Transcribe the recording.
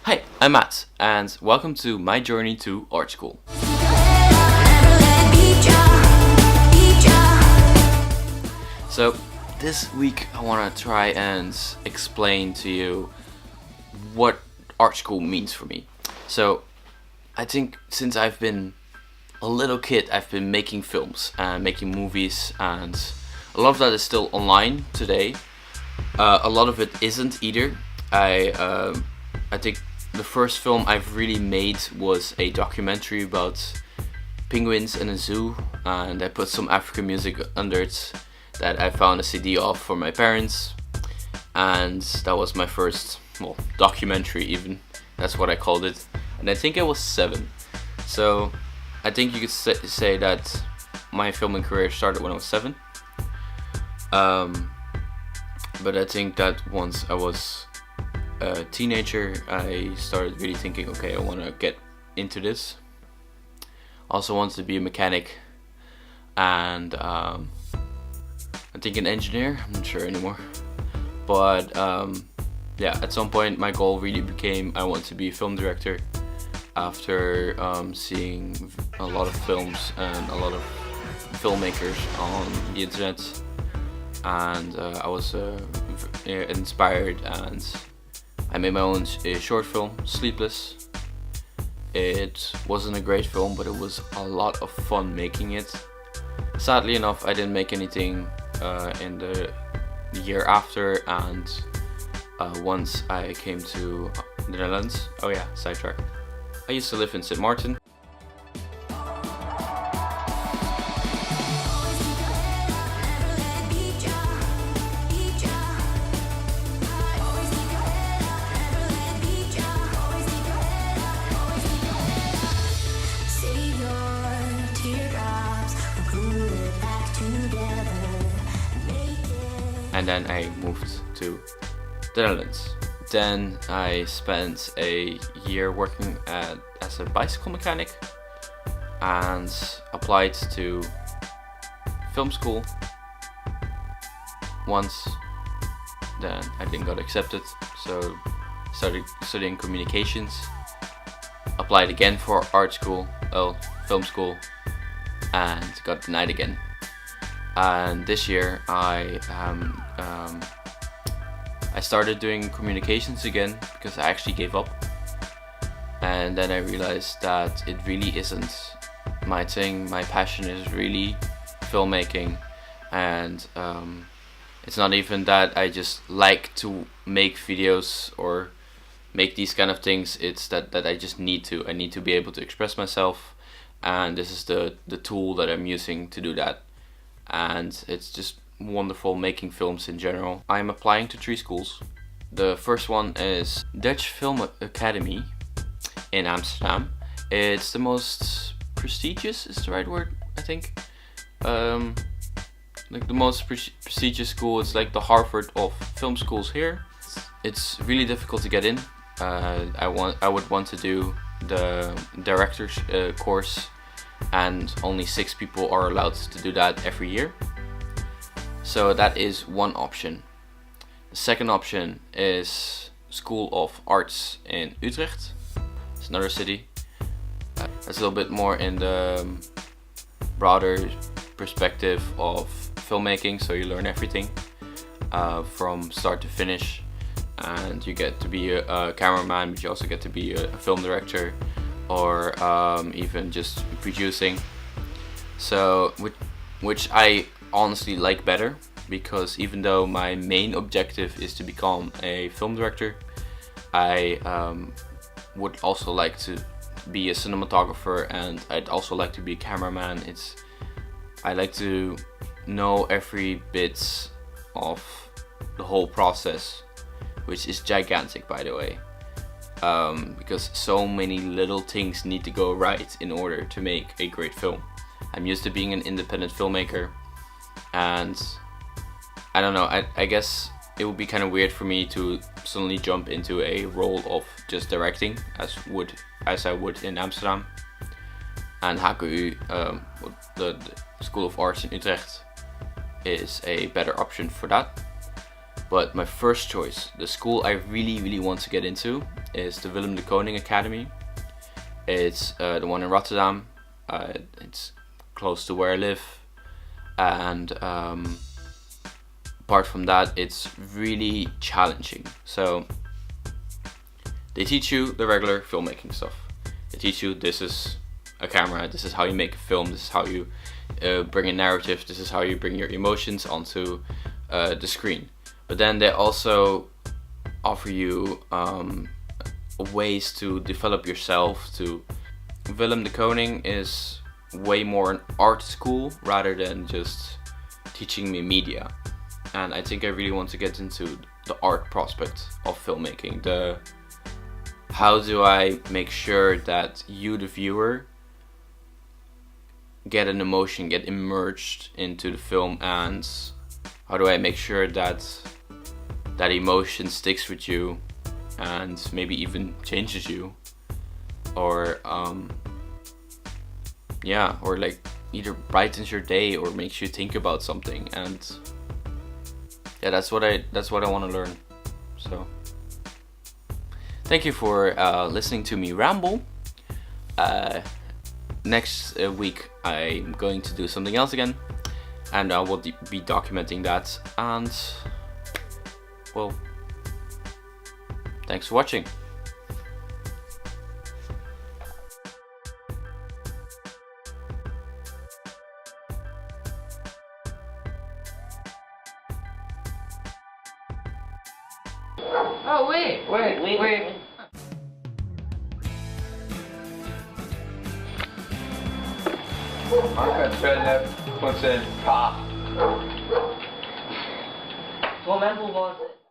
Hi, I'm Matt, and welcome to my journey to art school. So, this week I want to try and explain to you what art school means for me. So, I think since I've been a little kid, I've been making films and making movies, and a lot of that is still online today. A lot of it isn't either. I think the first film I've really made was a documentary about penguins in a zoo, and I put some African music under it that I found a CD of for my parents, and that was my first, documentary even. That's what I called it, and I think I was 7. So I think you could say that my filming career started when I was 7. But I think that once I was a teenager, I started really thinking, okay, I want to get into this. Also wanted to be a mechanic, and I think an engineer. I'm not sure anymore. But at some point my goal really became I want to be a film director. After seeing a lot of films and a lot of filmmakers on the internet, and I was inspired, and I made my own short film, Sleepless. It wasn't a great film, but it was a lot of fun making it. Sadly enough, I didn't make anything in the year after, and once I came to the Netherlands, sidetrack. I used to live in St. Martin. And then I moved to the Netherlands. Then I spent a year working as a bicycle mechanic and applied to film school once. Then I didn't got accepted, so started studying communications. Applied again for film school, and got denied again. And this year I started doing communications again because I actually gave up, and then I realized that it really isn't my thing. My passion is really filmmaking, and it's not even that I just like to make videos or make these kind of things. It's that I just need to be able to express myself, and this is the tool that I'm using to do that. And it's just wonderful making films in general. I'm applying to 3 schools. The first one is Dutch Film Academy in Amsterdam. It's the most prestigious, is the right word, I think. Like the most prestigious school. It's like the Harvard of film schools here. It's really difficult to get in. I would want to do the director's course, and only 6 people are allowed to do that every year. So that is one option. The second option is School of Arts in Utrecht. It's another city. It's a little bit more in the broader perspective of filmmaking, so you learn everything from start to finish, and you get to be a cameraman, but you also get to be a film director, or even just producing. So which I honestly like better, because even though my main objective is to become a film director, I would also like to be a cinematographer, and I'd also like to be a cameraman. I like to know every bit of the whole process, which is gigantic, by the way. Because so many little things need to go right in order to make a great film. I'm used to being an independent filmmaker, and I don't know, I guess it would be kind of weird for me to suddenly jump into a role of just directing as I would in Amsterdam. And HKU, the School of Arts in Utrecht, is a better option for that. But my first choice, the school I really want to get into, is the Willem de Koning Academy. It's the one in Rotterdam. It's close to where I live, and apart from that, it's really challenging. So they teach you the regular filmmaking stuff. They teach you this is a camera, this is how you make a film, this is how you bring a narrative, this is how you bring your emotions onto the screen. But then they also offer you ways to develop yourself. Willem de Koning is way more an art school rather than just teaching me media. And I think I really want to get into the art prospect of filmmaking. How do I make sure that you, the viewer, get an emotion, get immersed into the film, and how do I make sure that that emotion sticks with you and maybe even changes you, or or like either brightens your day or makes you think about something. And yeah, that's what I want to learn. So thank you for listening to me ramble. Next week I'm going to do something else again, and I will be documenting that. And well, thanks for watching. Oh wait. Anke, Philip, Quentin, Pa. Moment.